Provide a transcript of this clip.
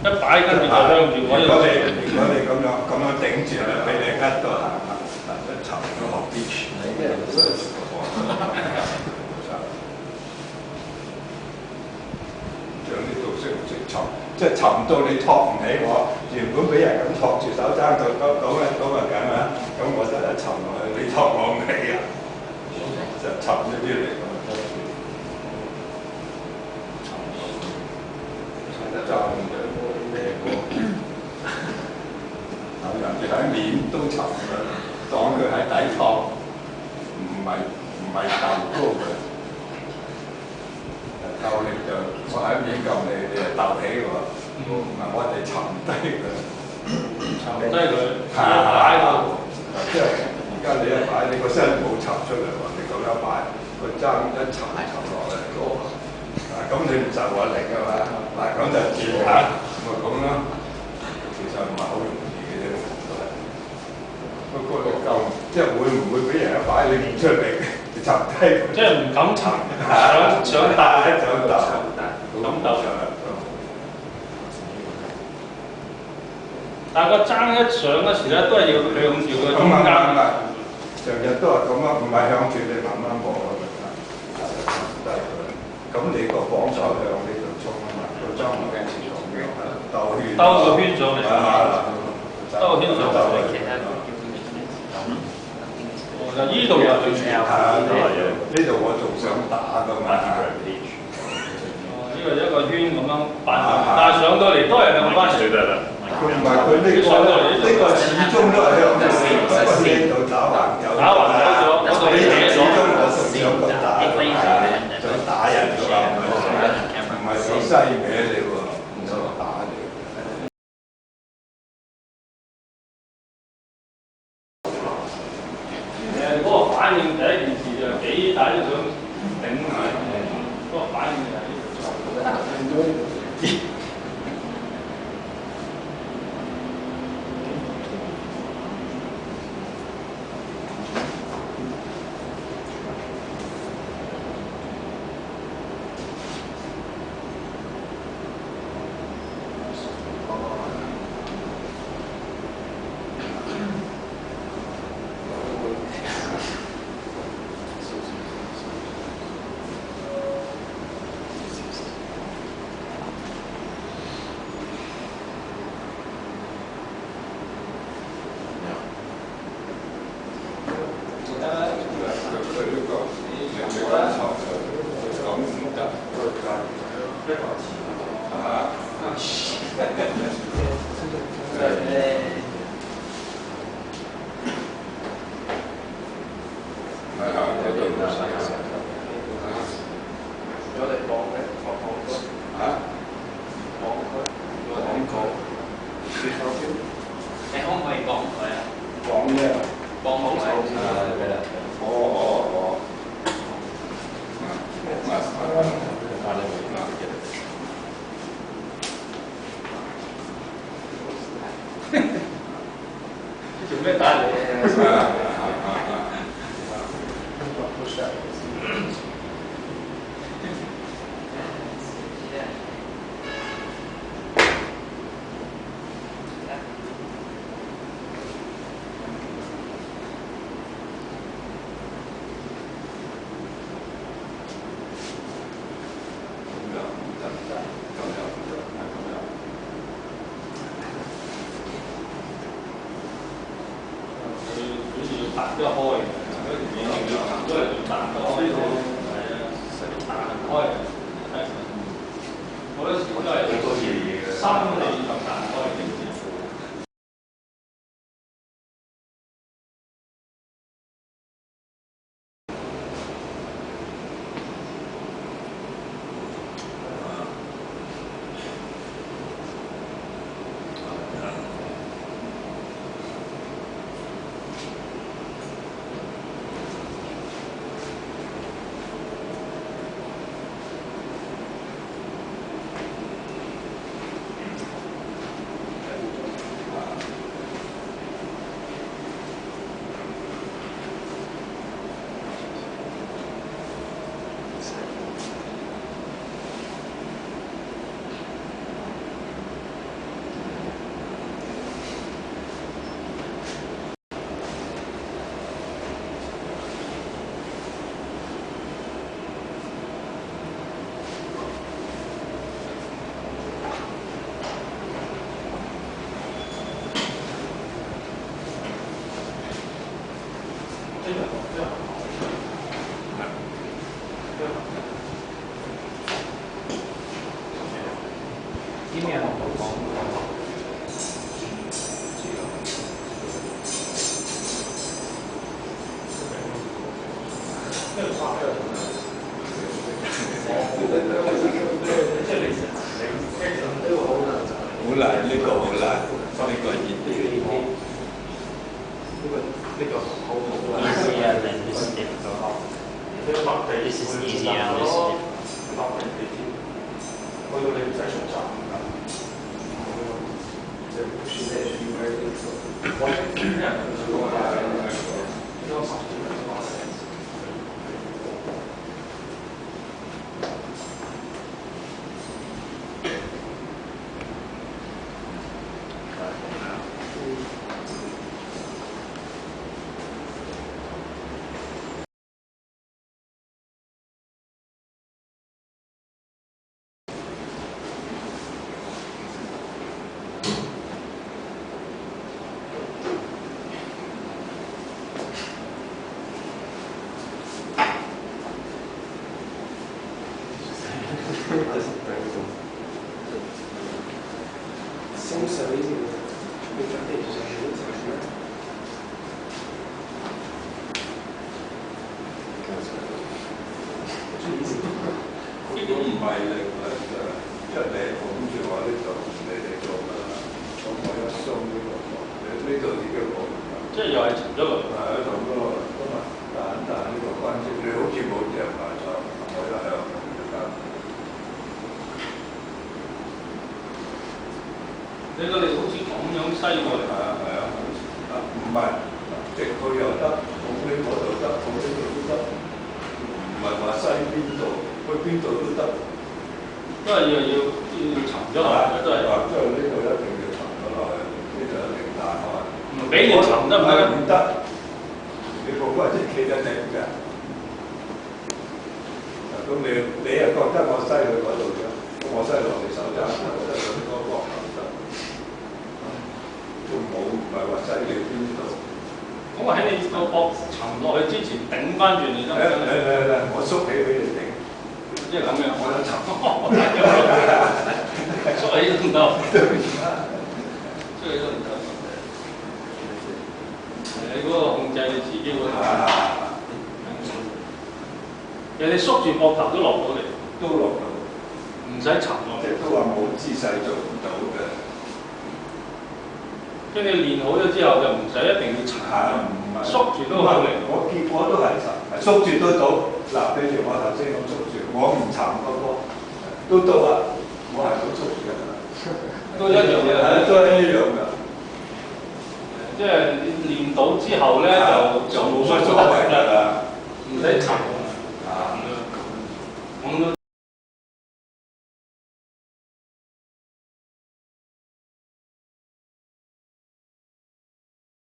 一擺跟住就向住我呢度射。如果你咁樣頂住咧，俾你呃到沉咗落啲泉，長呢度識唔識沉？即係沉到你托唔起我，原本俾人咁托住手踭就咁咁啊咁我就一沉落去，你托我唔起啊，就沉咗啲嚟咁啊，就咩歌？人哋喺面都沉嘅，當佢喺底托，唔係夠高嘅。鬥力就我喺面撳你，你係鬥起喎。嗱，我哋沉低佢，沉低佢，擺到。即係而家你一擺，你個身冇沉出嚟喎，你咁樣擺，個踭一沉落嚟嘅喎。咁你唔受我力㗎嘛？嗱，咁就轉下，咪咁咯。其實唔係好容易嘅啫，不過你夠，即係會唔會俾人一擺你唔出力？沉低，即係唔敢沉，想打，想鬥，咁鬥。但係個踭一上嗰時咧，都係要向住個中間。成日都係咁啊，唔係向住你慢慢摸啊，低佢。咁你個綁手向呢度衝啊嘛，個踭唔驚前衝嘅，兜個圈上嚟，兜個圈上嚟。就呢度又最長，呢度我仲想打㗎嘛。呢個一個圈咁樣擺，但係上到嚟都係向翻水㗎啦。佢唔係佢呢個始終都係向住呢度打橫走咗，我哋始終我想打人㗎嘛，唔係想西歪你喎，唔想打你。嗰個反應第一件事就幾大都想頂埋，嗰個反應就係做咩打你？彈得開嘅，都係彈得開，係啊，彈開嘅。好多時都係好多嘢嘅，心理就彈開嘅。呢邊有冇講？好難，呢個好難，呢個熱啲。呢個好好難。Easier than this is difficult. This is easier and this is difficult. 我要你唔使熟習㗎。這不是在學應該做。我這樣子做下來，要少一點的話。Siamo serviti per fratelli,如果唔係力一嚟講住話呢度你哋做㗎啦，咁我一鬆呢個呢度已經冇。即係又係沉咗落。係啊，沉咗落嚟，咁啊，但呢個關節你好似冇隻牙就我又係咁樣。你個力好似咁樣西過嚟。係啊，唔係直去又得，往呢個度得，往呢度都得，唔係話西邊度去邊度都得。都係要沉咗落嚟，都係。即係呢度一定要沉咗落去，呢度一定彈開。唔俾你沉得唔得？唔得，你個關節企得定㗎。咁你又覺得我西去嗰度嘅，咁我西落你手踭，我西落你個膊頭得，都冇唔係話西你邊度。咁我喺你個膊沉落去之前頂翻住你得唔得？嚟，我縮起俾你頂。即係咁樣，我就沉。縮起都唔得，縮起都唔得。你嗰個控制你自己嗰度。人哋縮住膊頭都落到嚟，都落到，唔使沉落。即係都話冇姿勢做唔到嘅。即係你練好咗之後，就唔使一定要沉。縮住都好嚟。我結果都係沉，縮住都到。嗱，譬如我頭先咁縮住，我唔沉嗰個都到啊，我係咁縮住㗎。都一樣嘅，都係一樣㗎。即係練到之後咧，就冇乜所謂㗎啦，唔使沉。